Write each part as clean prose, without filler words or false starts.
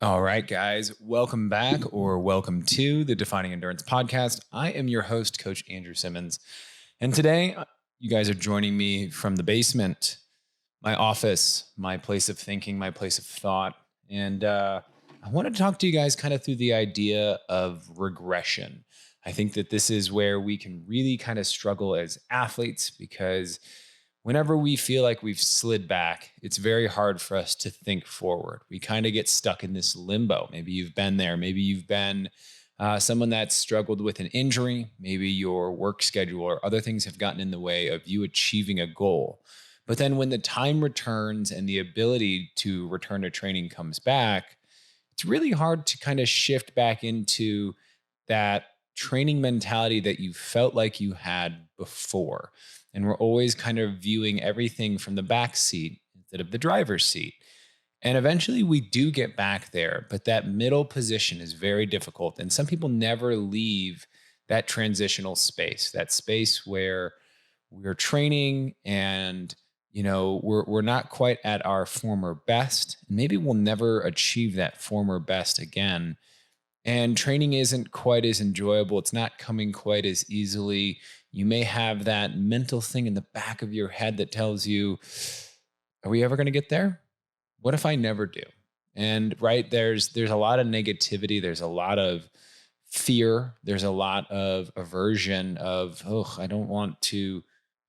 All right, guys, welcome back or welcome to the Defining Endurance podcast. I am your host, Coach Andrew Simmons. And today, you guys are joining me from the basement, my office, my place of thinking, my place of thought. And I want to talk to you guys kind of through the idea of regression. I think that this is where we can really kind of struggle as athletes because whenever we feel like we've slid back, it's very hard for us to think forward. We kind of get stuck in this limbo. Maybe you've been there. Maybe you've been someone that's struggled with an injury. Maybe your work schedule or other things have gotten in the way of you achieving a goal. But then when the time returns and the ability to return to training comes back, it's really hard to kind of shift back into that training mentality that you felt like you had before. And we're always kind of viewing everything from the back seat instead of the driver's seat. And eventually we do get back there, but that middle position is very difficult. And some people never leave that transitional space, that space where we're training and we're not quite at our former best. Maybe we'll never achieve that former best again. And training isn't quite as enjoyable. It's not coming quite as easily. You may have that mental thing in the back of your head that tells you, are we ever going to get there? What if I never do? And right, there's a lot of negativity, there's a lot of fear, there's a lot of aversion of, oh, I don't want to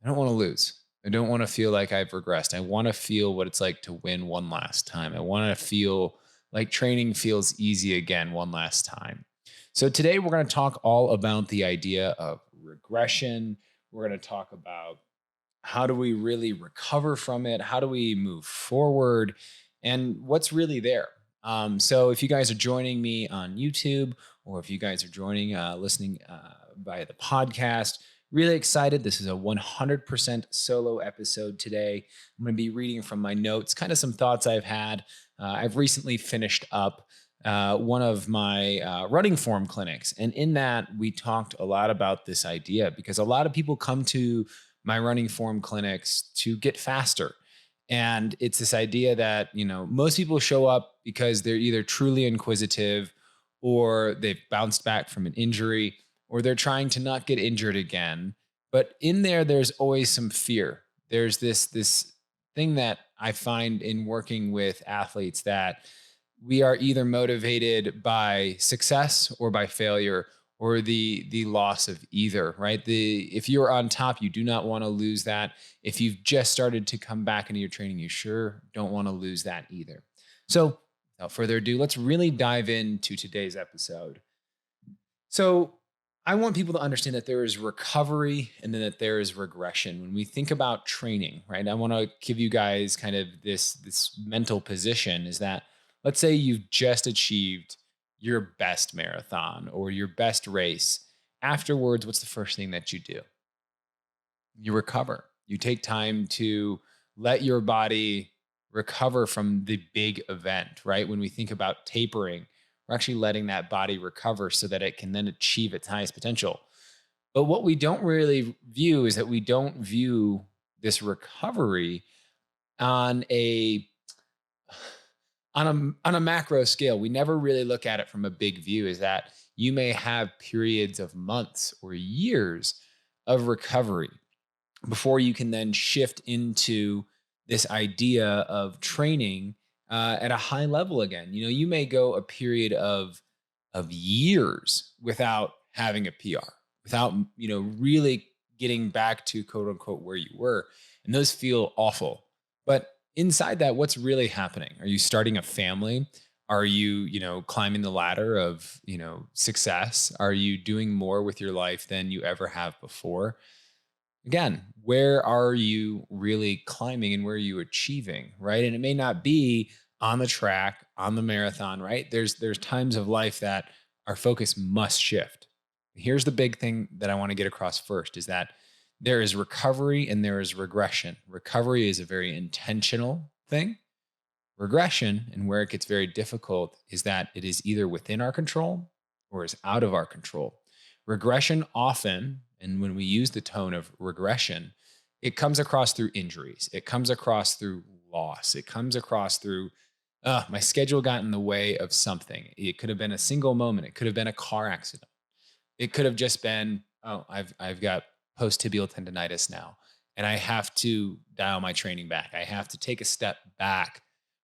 lose. I don't want to feel like I've regressed. I want to feel what it's like to win one last time. I want to feel like training feels easy again one last time. So today we're going to talk all about the idea of regression. We're going to talk about how do we really recover from it? How do we move forward? And what's really there? So if you guys are joining me on YouTube or if you guys are listening via the podcast, really excited. This is a 100% solo episode today. I'm going to be reading from my notes, kind of some thoughts I've had. I've recently finished up one of my running form clinics. And in that, we talked a lot about this idea because a lot of people come to my running form clinics to get faster. And it's this idea that, most people show up because they're either truly inquisitive or they've bounced back from an injury or they're trying to not get injured again. But in there, there's always some fear. There's this thing that I find in working with athletes that we are either motivated by success or by failure or the loss of either, right? If you're on top, you do not want to lose that. If you've just started to come back into your training, you sure don't want to lose that either. So without further ado, let's really dive into today's episode. So I want people to understand that there is recovery and then that there is regression. When we think about training, right? I want to give you guys kind of this mental position is that let's say you've just achieved your best marathon or your best race. Afterwards, what's the first thing that you do? You recover. You take time to let your body recover from the big event, right? When we think about tapering, we're actually letting that body recover so that it can then achieve its highest potential. But what we don't really view is that we don't view this recovery on a on a macro scale. We never really look at it from a big view, is that you may have periods of months or years of recovery before you can then shift into this idea of training at a high level again. You may go a period of years without having a PR, without really getting back to quote unquote where you were, and those feel awful. But inside that, what's really happening? Are you starting a family? Are you, climbing the ladder of, success? Are you doing more with your life than you ever have before? Again, where are you really climbing and where are you achieving, right? And it may not be on the track, on the marathon, right? There's times of life that our focus must shift. Here's the big thing that I want to get across first is that there is recovery and there is regression. Recovery is a very intentional thing. Regression, and where it gets very difficult, is that it is either within our control or is out of our control. Regression often, and when we use the tone of regression, it comes across through injuries. It comes across through loss. It comes across through My schedule got in the way of something. It could have been a single moment. It could have been a car accident. It could have just been, oh, I've got post tibial tendonitis now, and I have to dial my training back. I have to take a step back,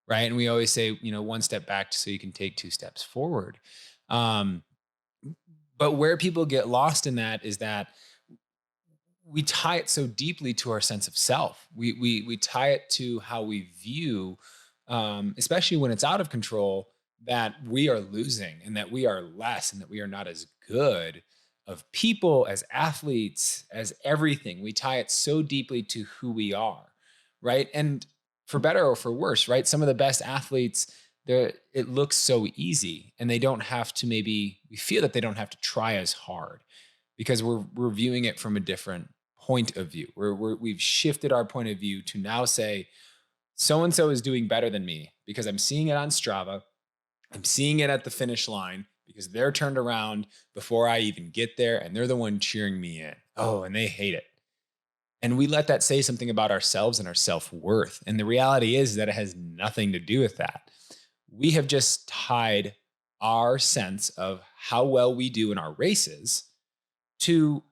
right? And we always say, one step back so you can take two steps forward. Um, but where people get lost in that is that we tie it so deeply to our sense of self. We tie it to how we view, especially when it's out of control, that we are losing and that we are less and that we are not as good of people, as athletes, as everything. We tie it so deeply to who we are, right? And for better or for worse, right? Some of the best athletes, it looks so easy, and they don't have to. Maybe we feel that they don't have to try as hard because we're viewing it from a different point of view. We've shifted our point of view to now say, so and so is doing better than me because I'm seeing it on Strava. I'm seeing it at the finish line because they're turned around before I even get there, and they're the one cheering me in. Oh, and they hate it. And we let that say something about ourselves and our self-worth. And the reality is that it has nothing to do with that. We have just tied our sense of how well we do in our races to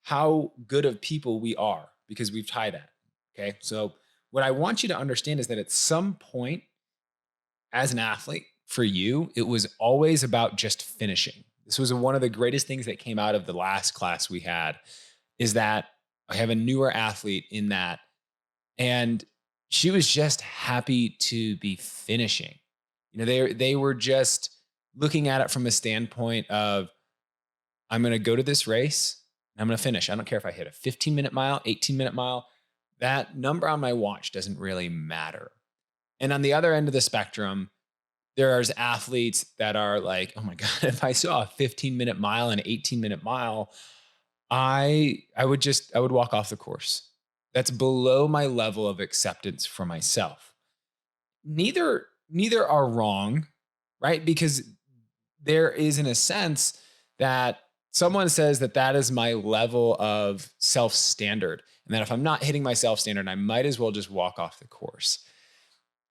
how good of people we are because we've tied that. Okay. So, what I want you to understand is that at some point as an athlete, for you, it was always about just finishing. This was one of the greatest things that came out of the last class we had is that I have a newer athlete in that, and she was just happy to be finishing. They were just looking at it from a standpoint of, I'm going to go to this race and I'm going to finish. I don't care if I hit a 15-minute mile, 18-minute mile. That number on my watch doesn't really matter. And on the other end of the spectrum, there's athletes that are like, oh my God, if I saw a 15-minute mile and an 18-minute mile, I would walk off the course. That's below my level of acceptance for myself. Neither are wrong, right? Because there is, in a sense, that someone says that that is my level of self standard, and that if I'm not hitting my self standard, I might as well just walk off the course.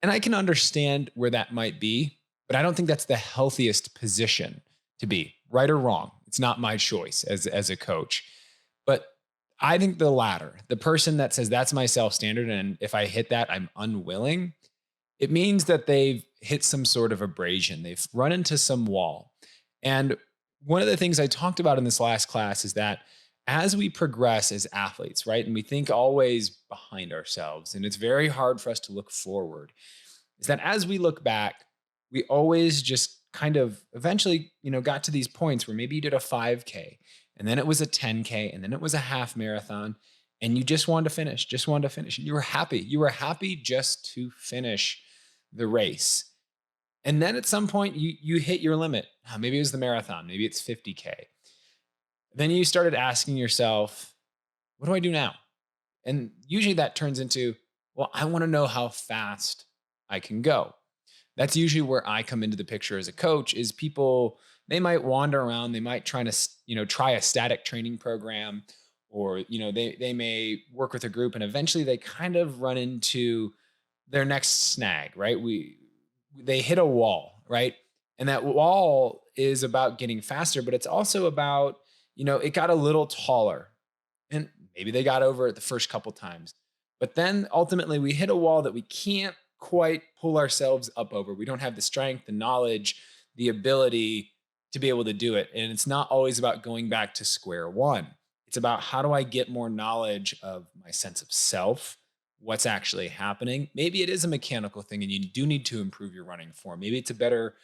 And I can understand where that might be, but I don't think that's the healthiest position to be, right or wrong. It's not my choice as a coach. But I think the latter, the person that says that's my self standard, and if I hit that, I'm unwilling, it means that they've hit some sort of abrasion. They've run into some wall. And one of the things I talked about in this last class is that as we progress as athletes, right, and we think always behind ourselves, and it's very hard for us to look forward, is that as we look back, we always just kind of eventually, got to these points where maybe you did a 5K, and then it was a 10K, and then it was a half marathon, and you just wanted to finish, just wanted to finish. And you were happy. You were happy just to finish the race. And then at some point you hit your limit. Maybe it was the marathon, maybe it's 50K. Then you started asking yourself, what do I do now? And usually that turns into, well, I want to know how fast I can go. That's usually where I come into the picture as a coach. Is people, they might wander around, they might try to, try a static training program, or, they may work with a group, and eventually they kind of run into their next snag, right? They hit a wall, right? And that wall is about getting faster, but it's also about, it got a little taller, and maybe they got over it the first couple times. But then ultimately we hit a wall that we can't quite pull ourselves up over. We don't have the strength, the knowledge, the ability to be able to do it. And it's not always about going back to square one. It's about, how do I get more knowledge of my sense of self, what's actually happening? Maybe it is a mechanical thing and you do need to improve your running form. Maybe it's a better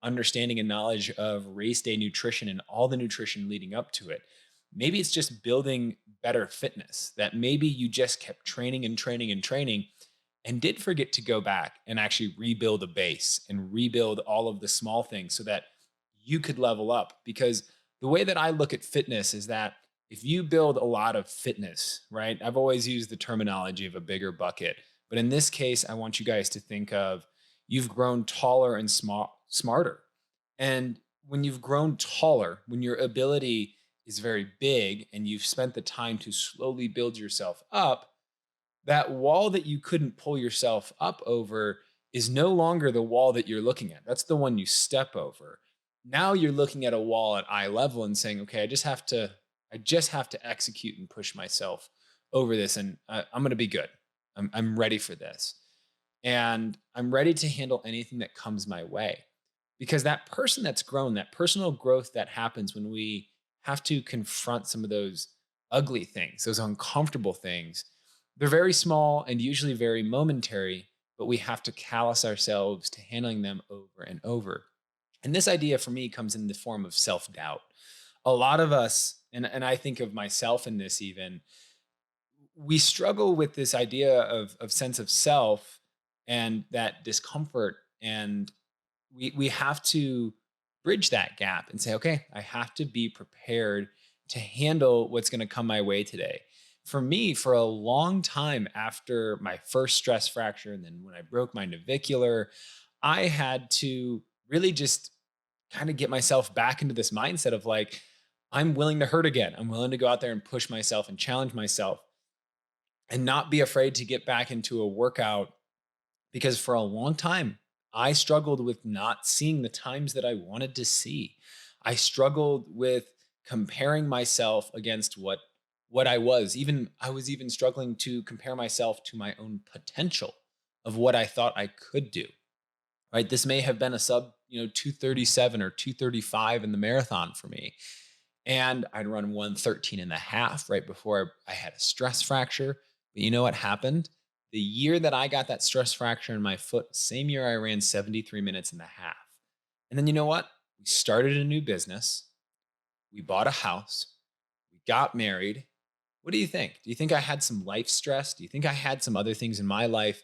understanding and knowledge of race day nutrition and all the nutrition leading up to it. Maybe it's just building better fitness, that maybe you just kept training and training and training and did forget to go back and actually rebuild a base and rebuild all of the small things so that you could level up. Because the way that I look at fitness is that if you build a lot of fitness, right? I've always used the terminology of a bigger bucket, but in this case, I want you guys to think of, you've grown taller and smarter. And when you've grown taller, when your ability is very big and you've spent the time to slowly build yourself up, that wall that you couldn't pull yourself up over is no longer the wall that you're looking at. That's the one you step over. Now you're looking at a wall at eye level and saying, okay, I just have to execute and push myself over this, and I'm going to be good. I'm ready for this, and I'm ready to handle anything that comes my way. Because that person that's grown, that personal growth that happens when we have to confront some of those ugly things, those uncomfortable things, they're very small and usually very momentary, but we have to callous ourselves to handling them over and over. And this idea for me comes in the form of self doubt. A lot of us, and I think of myself in this even, we struggle with this idea of sense of self and that discomfort. And we have to bridge that gap and say, okay, I have to be prepared to handle what's going to come my way today. For me, for a long time after my first stress fracture, and then when I broke my navicular, I had to really just kind of get myself back into this mindset of like, I'm willing to hurt again. I'm willing to go out there and push myself and challenge myself and not be afraid to get back into a workout, because for a long time, I struggled with not seeing the times that I wanted to see. I struggled with comparing myself against what I was. Even I was even struggling to compare myself to my own potential of what I thought I could do. Right? This may have been a sub, 237 or 235 in the marathon for me. And I'd run 113 and a half right before I had a stress fracture. But you know what happened? The year that I got that stress fracture in my foot, same year I ran 73 minutes and a half. And then you know what? We started a new business. We bought a house. We got married. What do you think? Do you think I had some life stress? Do you think I had some other things in my life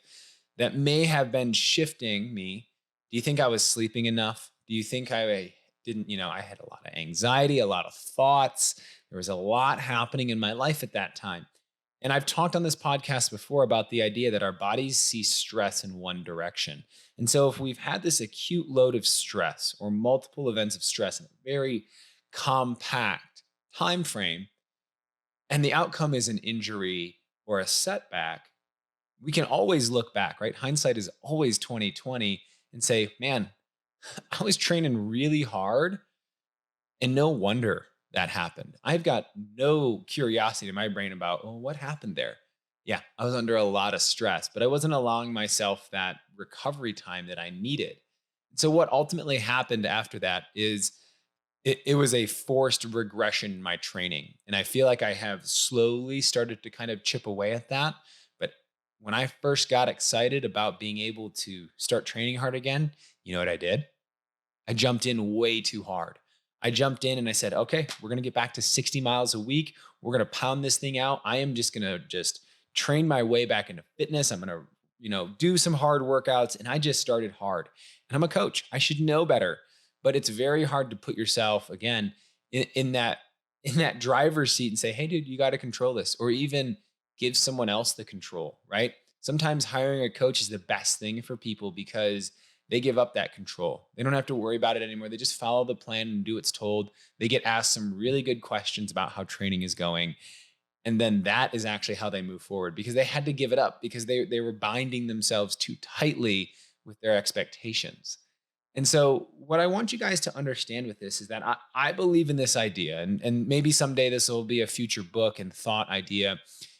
that may have been shifting me? Do you think I was sleeping enough? Do you think I didn't, I had a lot of anxiety, a lot of thoughts. There was a lot happening in my life at that time. And I've talked on this podcast before about the idea that our bodies see stress in one direction. And so if we've had this acute load of stress or multiple events of stress in a very compact time frame, and the outcome is an injury or a setback, we can always look back, right? Hindsight is always 2020, and say, man, I was training really hard and no wonder that happened. I've got no curiosity in my brain about, well, what happened there? Yeah, I was under a lot of stress, but I wasn't allowing myself that recovery time that I needed. So what ultimately happened after that is it was a forced regression in my training. And I feel like I have slowly started to kind of chip away at that. But when I first got excited about being able to start training hard again, you know what I did? I jumped in way too hard. I jumped in and I said, okay, we're going to get back to 60 miles a week. We're going to pound this thing out. I am just going to just train my way back into fitness. I'm going to, do some hard workouts. And I just started hard. And I'm a coach. I should know better. But it's very hard to put yourself again in that driver's seat and say, hey, dude, you got to control this, or even give someone else the control, right? Sometimes hiring a coach is the best thing for people because they give up that control. They don't have to worry about it anymore. They just follow the plan and do what's told. They get asked some really good questions about how training is going. And then that is actually how they move forward, because they had to give it up because they were binding themselves too tightly with their expectations. And so, what I want you guys to understand with this is that I believe in this idea, and maybe someday this will be a future book and thought idea,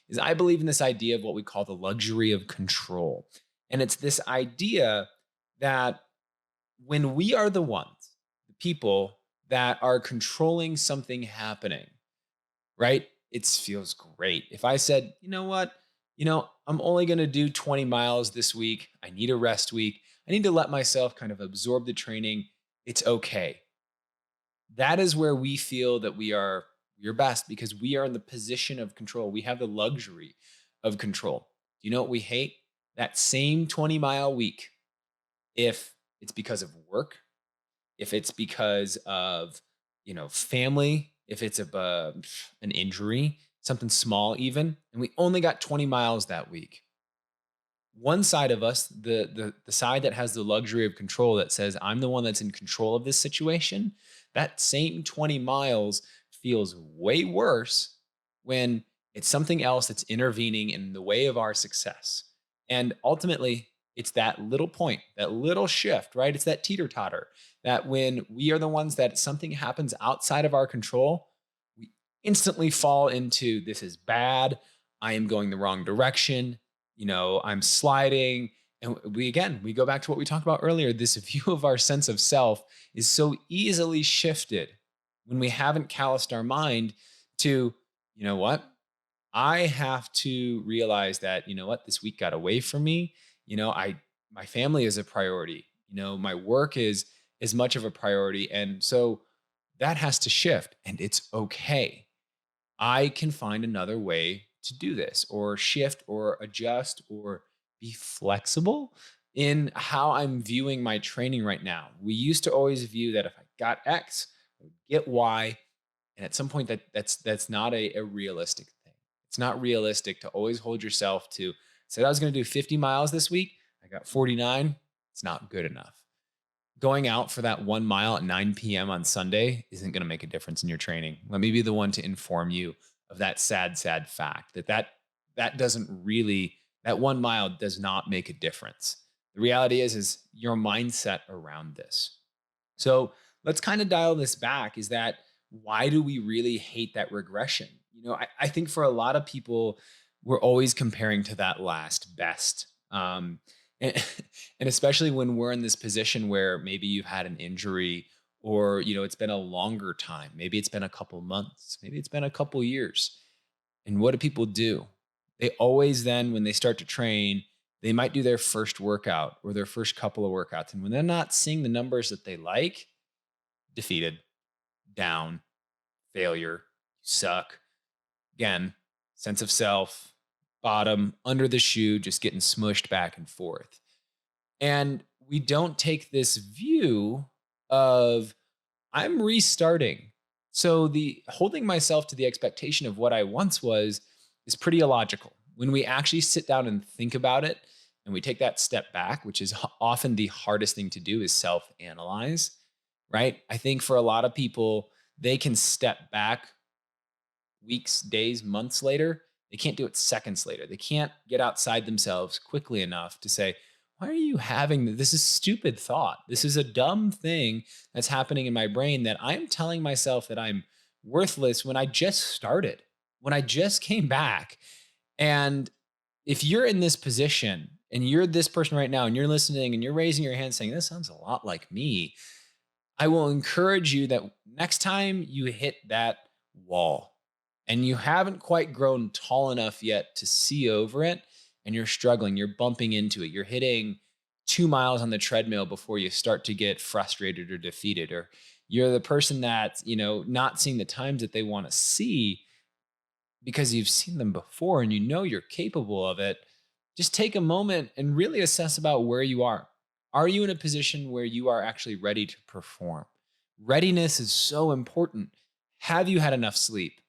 is I believe in this idea of what we call the luxury of control. And it's this idea that when we are the ones, the people that are controlling something happening, right? It feels great. If I said, you know what, I'm only going to do 20 miles this week. I need a rest week. I need to let myself kind of absorb the training. It's okay. That is where we feel that we are your best, because we are in the position of control. We have the luxury of control. Do you know what we hate? That same 20-mile week. If it's because of work, if it's because of, family, if it's an injury, something small even, and we only got 20 miles that week. One side of us, the side that has the luxury of control, that says, I'm the one that's in control of this situation, that same 20 miles feels way worse when it's something else that's intervening in the way of our success. And ultimately, It's that little point, that little shift, right? It's that teeter totter that when we are the ones that something happens outside of our control, we instantly fall into this is bad. I am going the wrong direction. I'm sliding. And we go back to what we talked about earlier. This view of our sense of self is so easily shifted when we haven't calloused our mind to, you know what? I have to realize that, this week got away from me. My family is a priority. My work is as much of a priority. And so that has to shift and it's okay. I can find another way to do this or shift or adjust or be flexible in how I'm viewing my training right now. We used to always view that if I got X, I would get Y. And at some point that's not a realistic thing. It's not realistic to always hold yourself to said I was going to do 50 miles this week. I got 49. It's not good enough. Going out for that 1 mile at 9 p.m. on Sunday isn't going to make a difference in your training. Let me be the one to inform you of that sad, sad fact that doesn't really, that 1 mile does not make a difference. The reality is your mindset around this. So let's kind of dial this back is that why do we really hate that regression? I think for a lot of people, we're always comparing to that last best. And, and especially when we're in this position where maybe you've had an injury or, it's been a longer time. Maybe it's been a couple months. Maybe it's been a couple years. And what do people do? They always then, when they start to train, they might do their first workout or their first couple of workouts. And when they're not seeing the numbers that they like, defeated, down, failure, suck. Again, sense of self, bottom, under the shoe, just getting smushed back and forth. And we don't take this view of I'm restarting. So the holding myself to the expectation of what I once was is pretty illogical. When we actually sit down and think about it and we take that step back, which is often the hardest thing to do is self-analyze, right? I think for a lot of people, they can step back weeks, days, months later. They can't do it seconds later. They can't get outside themselves quickly enough to say, why are you having this? Is stupid thought. This is a dumb thing that's happening in my brain that I'm telling myself that I'm worthless when I just started, when I just came back. And if you're in this position and you're this person right now and you're listening and you're raising your hand saying, this sounds a lot like me, I will encourage you that next time you hit that wall and you haven't quite grown tall enough yet to see over it and you're struggling, you're bumping into it, you're hitting 2 miles on the treadmill before you start to get frustrated or defeated, or you're the person that's, not seeing the times that they want to see because you've seen them before and you're capable of it. Just take a moment and really assess about where you are. Are you in a position where you are actually ready to perform? Readiness is so important. Have you had enough sleep?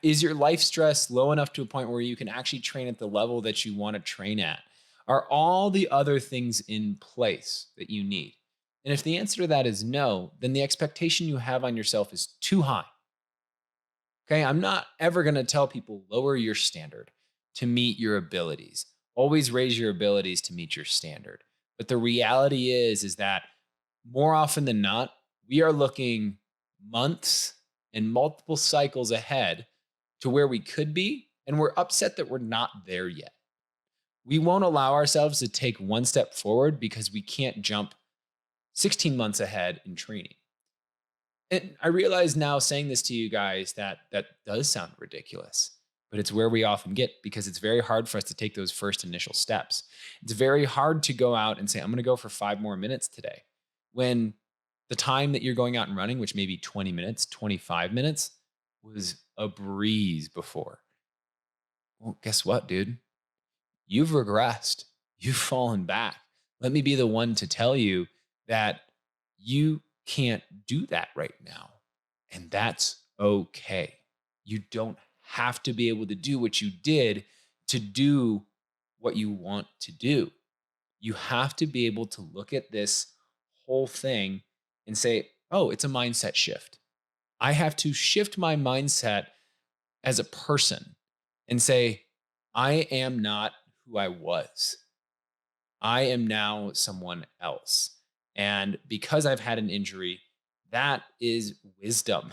Is your life stress low enough to a point where you can actually train at the level that you want to train at? Are all the other things in place that you need? And if the answer to that is no, then the expectation you have on yourself is too high. Okay, I'm not ever going to tell people lower your standard to meet your abilities. Always raise your abilities to meet your standard. But the reality is that more often than not, we are looking months and multiple cycles ahead to where we could be, and we're upset that we're not there yet. We won't allow ourselves to take one step forward because we can't jump 16 months ahead in training. And I realize now saying this to you guys that does sound ridiculous, but it's where we often get because it's very hard for us to take those first initial steps. It's very hard to go out and say, I'm going to go for 5 more minutes today when the time that you're going out and running, which may be 20 minutes, 25 minutes, was a breeze before. Well, guess what, dude? You've regressed. You've fallen back. Let me be the one to tell you that you can't do that right now. And that's okay. You don't have to be able to do what you did to do what you want to do. You have to be able to look at this whole thing and say, oh, it's a mindset shift. I have to shift my mindset as a person and say, I am not who I was. I am now someone else. And because I've had an injury, that is wisdom.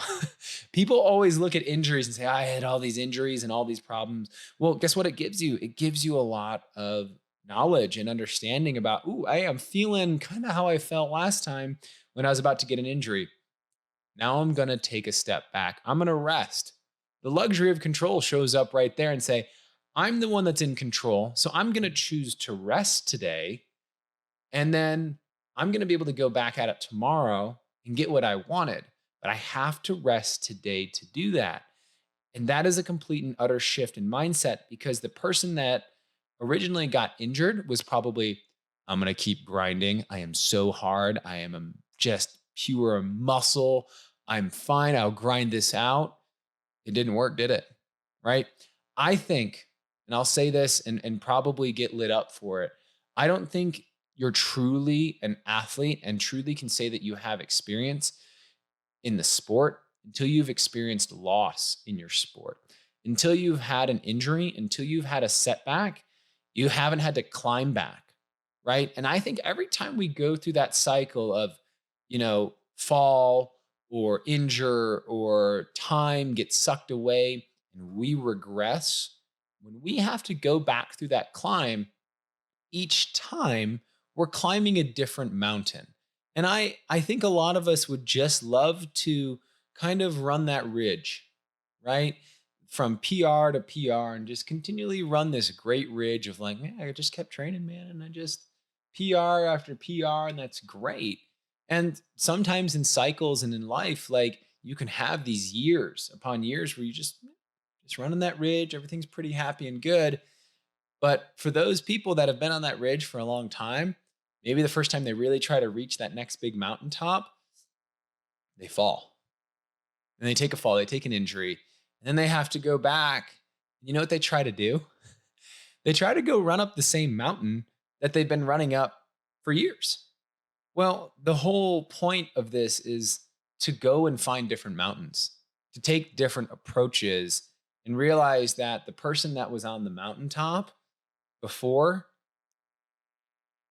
People always look at injuries and say, I had all these injuries and all these problems. Well, guess what it gives you? It gives you a lot of knowledge and understanding about, ooh, I am feeling kind of how I felt last time when I was about to get an injury. Now I'm going to take a step back. I'm going to rest. The luxury of control shows up right there and say, I'm the one that's in control. So I'm going to choose to rest today. And then I'm going to be able to go back at it tomorrow and get what I wanted. But I have to rest today to do that. And that is a complete and utter shift in mindset because the person that originally got injured was probably, I'm going to keep grinding. I am so hard. I am just pure muscle. I'm fine. I'll grind this out. It didn't work, did it? Right? I think, and I'll say this and probably get lit up for it. I don't think you're truly an athlete and truly can say that you have experience in the sport until you've experienced loss in your sport. Until you've had an injury, until you've had a setback, you haven't had to climb back, right? And I think every time we go through that cycle of, fall or injure or time gets sucked away and we regress, when we have to go back through that climb, each time we're climbing a different mountain. And I think a lot of us would just love to kind of run that ridge, right? From PR to PR and just continually run this great ridge of like, man, I just kept training, man. And I just PR after PR, and that's great. And sometimes in cycles and in life, like you can have these years upon years where you just running that ridge, everything's pretty happy and good. But for those people that have been on that ridge for a long time, maybe the first time they really try to reach that next big mountaintop, they fall. And they take a fall, they take an injury, and then they have to go back. You know what they try to do? They try to go run up the same mountain that they've been running up for years. Well, the whole point of this is to go and find different mountains, to take different approaches and realize that the person that was on the mountaintop before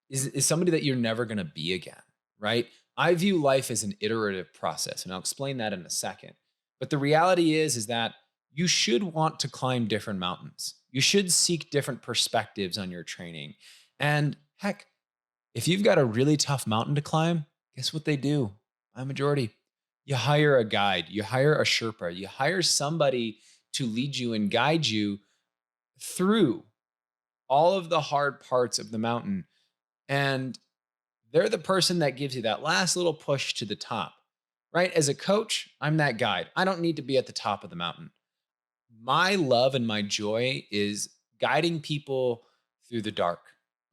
is somebody that you're never going to be again, right? I view life as an iterative process, and I'll explain that in a second. But the reality is that you should want to climb different mountains. You should seek different perspectives on your training. And heck, if you've got a really tough mountain to climb, guess what they do? By majority, you hire a guide, you hire a Sherpa, you hire somebody to lead you and guide you through all of the hard parts of the mountain. And they're the person that gives you that last little push to the top, right? As a coach, I'm that guide. I don't need to be at the top of the mountain. My love and my joy is guiding people through the dark,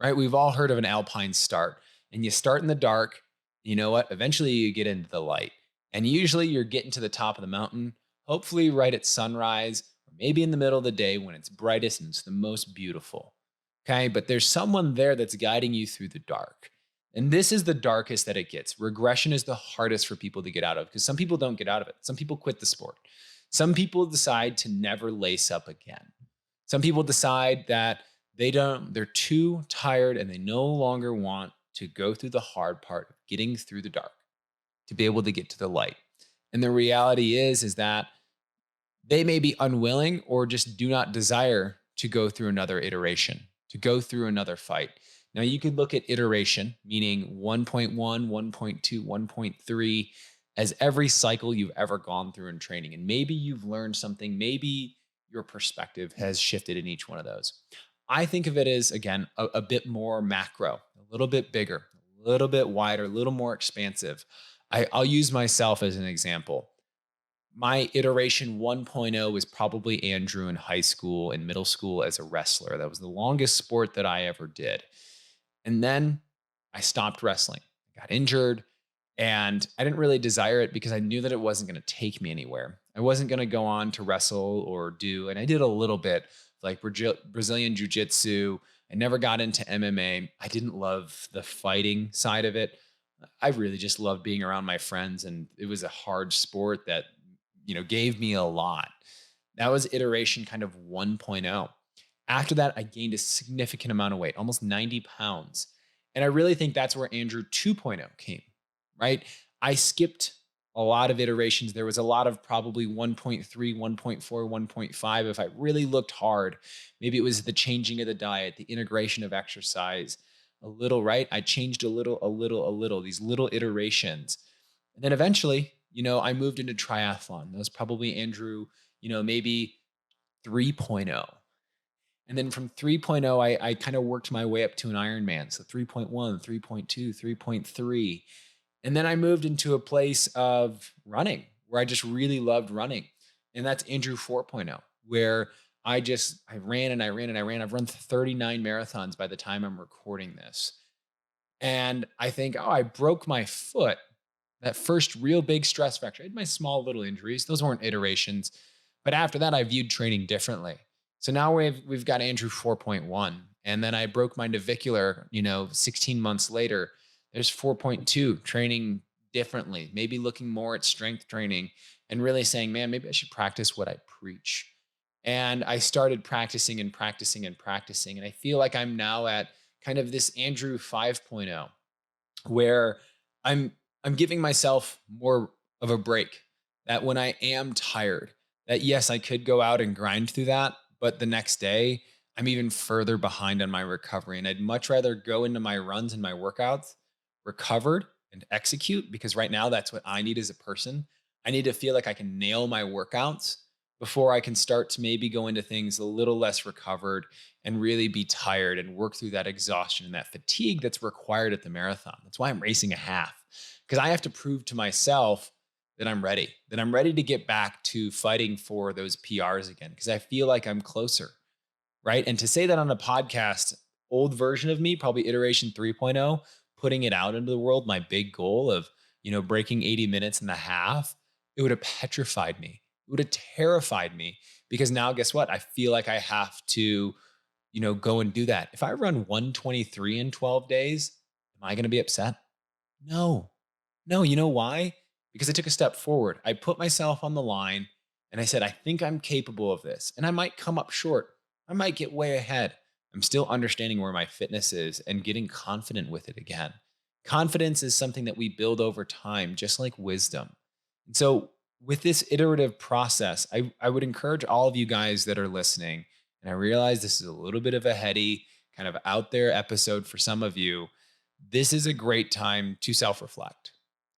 right? We've all heard of an alpine start, and you start in the dark. You know what? Eventually you get into the light. And usually you're getting to the top of the mountain, hopefully right at sunrise, or maybe in the middle of the day when it's brightest and it's the most beautiful. Okay. But there's someone there that's guiding you through the dark. And this is the darkest that it gets. Regression is the hardest for people to get out of because some people don't get out of it. Some people quit the sport. Some people decide to never lace up again. Some people decide that they're too tired and they no longer want to go through the hard part of getting through the dark to be able to get to the light. And the reality is that they may be unwilling or just do not desire to go through another iteration, to go through another fight. Now, you could look at iteration, meaning 1.1, 1.2, 1.3, as every cycle you've ever gone through in training. And maybe you've learned something. Maybe your perspective has shifted in each one of those. I think of it as, again, a bit more macro, a little bit bigger, a little bit wider, a little more expansive. I'll use myself as an example. My iteration 1.0 was probably Andrew in high school and middle school as a wrestler. That was the longest sport that I ever did. And then I stopped wrestling. I got injured and I didn't really desire it because I knew that it wasn't going to take me anywhere. I wasn't going to go on to wrestle or do, and I did a little bit like Brazilian Jiu Jitsu. I never got into MMA. I didn't love the fighting side of it. I really just loved being around my friends, and it was a hard sport that, gave me a lot. That was iteration kind of 1.0. After that, I gained a significant amount of weight, almost 90 pounds. And I really think that's where Andrew 2.0 came, right? I skipped a lot of iterations. There was a lot of probably 1.3, 1.4, 1.5. If I really looked hard, maybe it was the changing of the diet, the integration of exercise, a little, right? I changed a little, these little iterations. And then eventually, I moved into triathlon. That was probably Andrew, maybe 3.0. And then from 3.0, I kind of worked my way up to an Ironman. So 3.1, 3.2, 3.3. And then I moved into a place of running where I just really loved running. And that's Andrew 4.0, where I ran and I ran and I ran. I've run 39 marathons by the time I'm recording this. And I think, I broke my foot. That first real big stress fracture. I had my small little injuries. Those weren't iterations. But after that, I viewed training differently. So now we've got Andrew 4.1. And then I broke my navicular, 16 months later. There's 4.2, training differently, maybe looking more at strength training and really saying, man, maybe I should practice what I preach. And I started practicing and practicing and practicing. And I feel like I'm now at kind of this Andrew 5.0 where I'm I'm giving myself more of a break, that when I am tired, that yes, I could go out and grind through that, but the next day I'm even further behind on my recovery. And I'd much rather go into my runs and my workouts recovered and execute, because right now that's what I need as a person. I need to feel like I can nail my workouts before I can start to maybe go into things a little less recovered and really be tired and work through that exhaustion and that fatigue that's required at the marathon. That's why I'm racing a half, because I have to prove to myself that I'm ready to get back to fighting for those PRs again, because I feel like I'm closer, right? And to say that on a podcast, old version of me, probably iteration 3.0, putting it out into the world, my big goal of, breaking 80 minutes in the half, it would have petrified me. It would have terrified me, because now guess what? I feel like I have to, go and do that. If I run 123 in 12 days, am I going to be upset? No, no. You know why? Because I took a step forward. I put myself on the line and I said, I think I'm capable of this. And I might come up short. I might get way ahead. I'm still understanding where my fitness is and getting confident with it again. Confidence is something that we build over time, just like wisdom. And so, with this iterative process, I would encourage all of you guys that are listening. And I realize this is a little bit of a heady, kind of out there episode for some of you. This is a great time to self reflect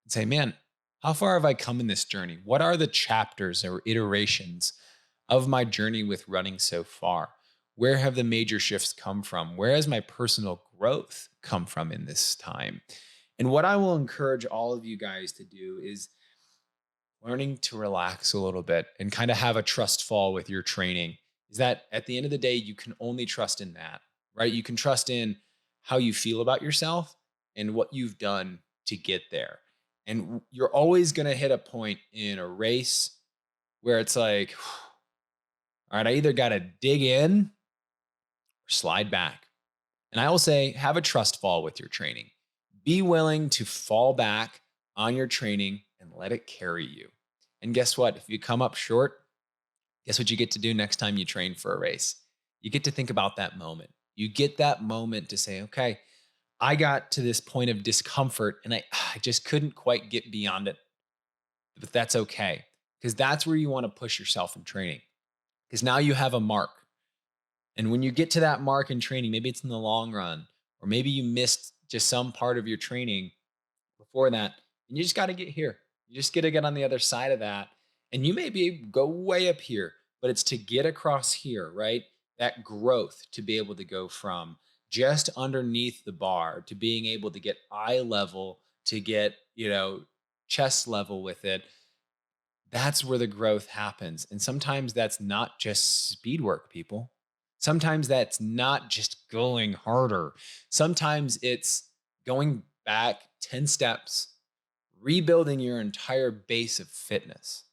and say, man, how far have I come in this journey? What are the chapters or iterations of my journey with running so far? Where have the major shifts come from? Where has my personal growth come from in this time? And what I will encourage all of you guys to do is learning to relax a little bit and kind of have a trust fall with your training. Is that at the end of the day, you can only trust in that, right? You can trust in how you feel about yourself and what you've done to get there. And you're always going to hit a point in a race where it's like, all right, I either got to dig in or slide back. And I will say, have a trust fall with your training. Be willing to fall back on your training and let it carry you. And guess what? If you come up short, guess what you get to do next time you train for a race? You get to think about that moment. You get that moment to say, okay, I got to this point of discomfort and I just couldn't quite get beyond it. But that's okay, because that's where you want to push yourself in training, because now you have a mark. And when you get to that mark in training, maybe it's in the long run, or maybe you missed just some part of your training before that, and you just got to get here. You just got to get on the other side of that. And you may be go way up here, but it's to get across here, right? That growth to be able to go from just underneath the bar to being able to get eye level, to get, chest level with it. That's where the growth happens. And sometimes that's not just speed work, people. Sometimes that's not just going harder. Sometimes it's going back 10 steps, rebuilding your entire base of fitness,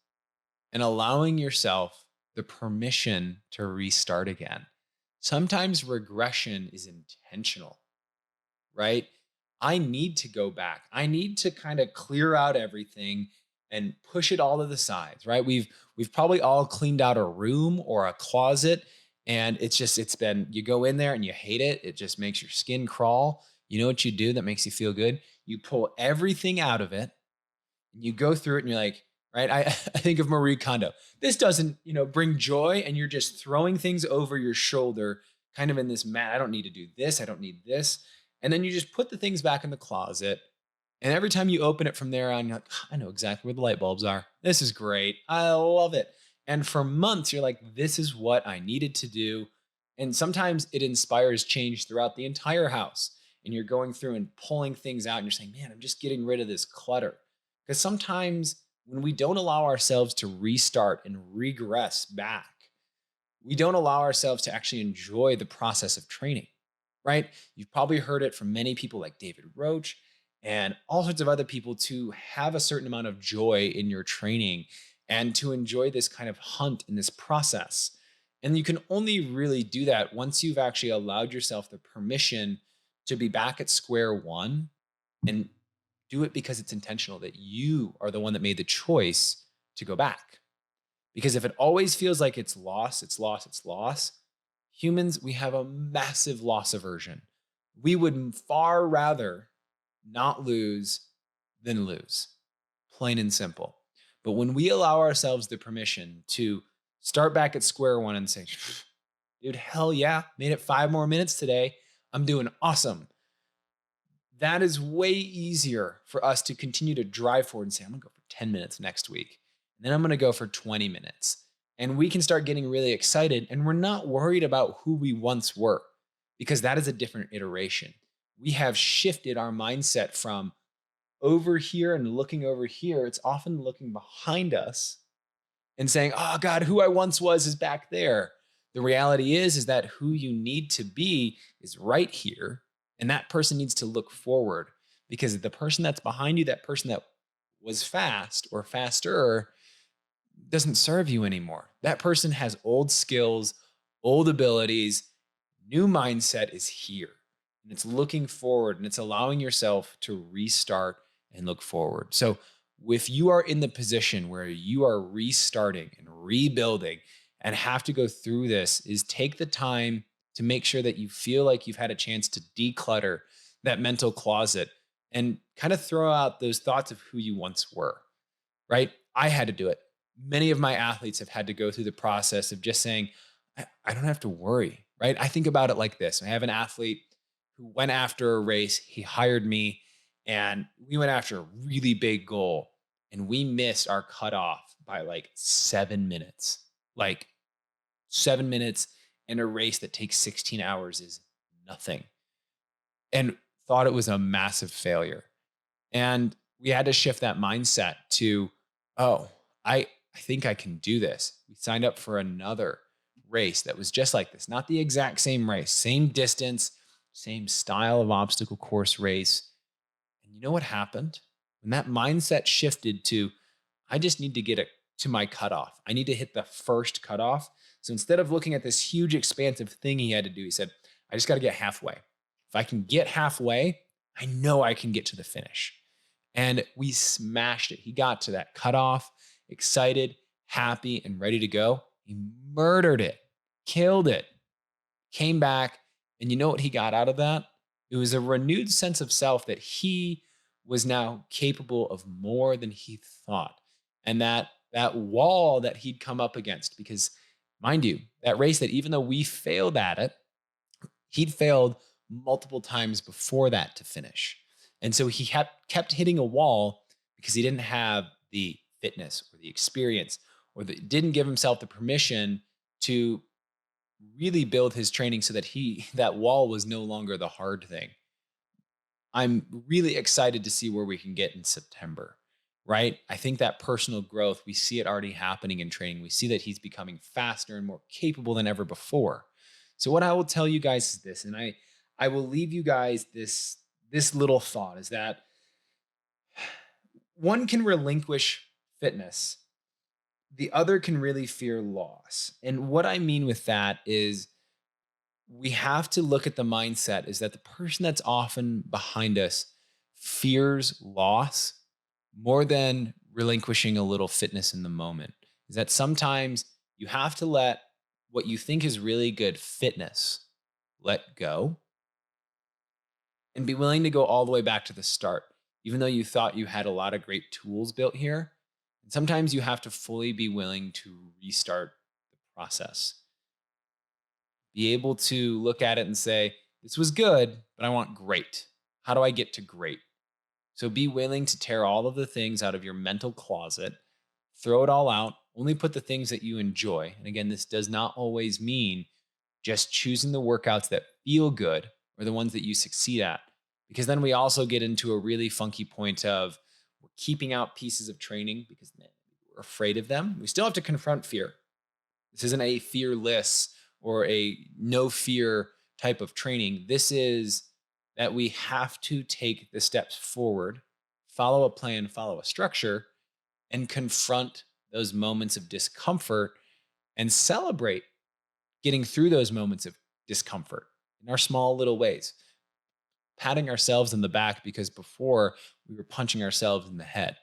and allowing yourself the permission to restart again. Sometimes regression is intentional, right? I need to go back. I need to kind of clear out everything and push it all to the sides, right? We've probably all cleaned out a room or a closet, And you go in there and you hate it. It just makes your skin crawl. You know what you do that makes you feel good? You pull everything out of it and you go through it and you're like, right? I think of Marie Kondo. This doesn't, bring joy, and you're just throwing things over your shoulder, kind of in this I don't need to do this. I don't need this. And then you just put the things back in the closet. And every time you open it from there on, you're like, I know exactly where the light bulbs are. This is great. I love it. And for months, you're like, this is what I needed to do. And sometimes it inspires change throughout the entire house. And you're going through and pulling things out and you're saying, man, I'm just getting rid of this clutter. Because sometimes when we don't allow ourselves to restart and regress back, we don't allow ourselves to actually enjoy the process of training, right? You've probably heard it from many people like David Roach and all sorts of other people, to have a certain amount of joy in your training and to enjoy this kind of hunt in this process. And you can only really do that once you've actually allowed yourself the permission to be back at square one and do it because it's intentional, that you are the one that made the choice to go back. Because if it always feels like it's loss, it's loss, it's loss, humans, we have a massive loss aversion. We would far rather not lose than lose, plain and simple. But when we allow ourselves the permission to start back at square one and say, dude, hell yeah, made it 5 more minutes today. I'm doing awesome. That is way easier for us to continue to drive forward and say, I'm gonna go for 10 minutes next week. And then I'm gonna go for 20 minutes. And we can start getting really excited, and we're not worried about who we once were, because that is a different iteration. We have shifted our mindset from over here and looking over here. It's often looking behind us and saying, oh God, who I once was is back there. The reality is that who you need to be is right here. And that person needs to look forward, because the person that's behind you, that person that was fast or faster, doesn't serve you anymore. That person has old skills, old abilities. New mindset is here, and it's looking forward, and it's allowing yourself to restart and look forward. So if you are in the position where you are restarting and rebuilding and have to go through this, is take the time to make sure that you feel like you've had a chance to declutter that mental closet and kind of throw out those thoughts of who you once were, right? I had to do it. Many of my athletes have had to go through the process of just saying, I don't have to worry, right? I think about it like this. I have an athlete who went after a race. He hired me, and we went after a really big goal, and we missed our cutoff by like 7 minutes. Like 7 minutes in a race that takes 16 hours is nothing. And thought it was a massive failure. And we had to shift that mindset to, oh, I think I can do this. We signed up for another race that was just like this, not the exact same race, same distance, same style of obstacle course race. And you know what happened? When that mindset shifted to, I just need to get it to my cutoff. I need to hit the first cutoff. So instead of looking at this huge expansive thing he had to do, he said, I just got to get halfway. If I can get halfway, I know I can get to the finish. And we smashed it. He got to that cutoff, excited, happy, and ready to go. He murdered it, killed it, came back. And you know what he got out of that? It was a renewed sense of self, that he was now capable of more than he thought. And that wall that he'd come up against, because mind you, that race, that even though we failed at it, he'd failed multiple times before that to finish. And so he kept hitting a wall because he didn't have the fitness or the experience, or didn't give himself the permission to really build his training so that that wall was no longer the hard thing. I'm really excited to see where we can get in September, right? I think that personal growth, we see it already happening in training. We see that he's becoming faster and more capable than ever before. So what I will tell you guys is this, and I will leave you guys this little thought, is that one can relinquish fitness. The other can really fear loss. And what I mean with that is, we have to look at the mindset is that the person that's often behind us fears loss more than relinquishing a little fitness in the moment. Is that sometimes you have to let what you think is really good fitness, let go, and be willing to go all the way back to the start, even though you thought you had a lot of great tools built here. And sometimes you have to fully be willing to restart the process. Be able to look at it and say, this was good, but I want great. How do I get to great? So be willing to tear all of the things out of your mental closet, throw it all out, only put the things that you enjoy. And again, this does not always mean just choosing the workouts that feel good or the ones that you succeed at. Because then we also get into a really funky point of we're keeping out pieces of training because we're afraid of them. We still have to confront fear. This isn't a fearless or a no fear type of training. This is that we have to take the steps forward, follow a plan, follow a structure, and confront those moments of discomfort and celebrate getting through those moments of discomfort in our small little ways, patting ourselves in the back because before we were punching ourselves in the head.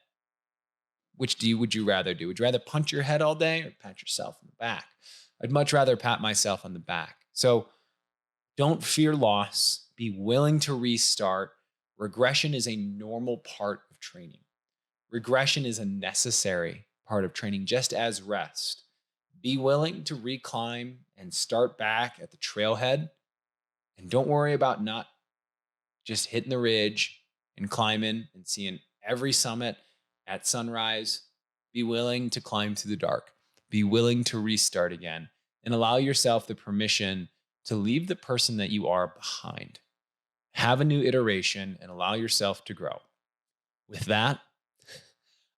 Would you rather do? Would you rather punch your head all day or pat yourself in the back? I'd much rather pat myself on the back. So don't fear loss. Be willing to restart. Regression is a normal part of training. Regression is a necessary part of training, just as rest. Be willing to reclimb and start back at the trailhead. And don't worry about not just hitting the ridge and climbing and seeing every summit at sunrise. Be willing to climb through the dark. Be willing to restart again and allow yourself the permission to leave the person that you are behind. Have a new iteration and allow yourself to grow. With that,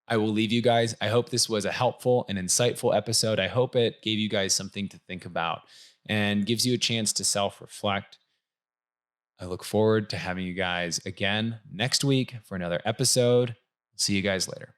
I will leave you guys. I hope this was a helpful and insightful episode. I hope it gave you guys something to think about and gives you a chance to self-reflect. I look forward to having you guys again next week for another episode. See you guys later.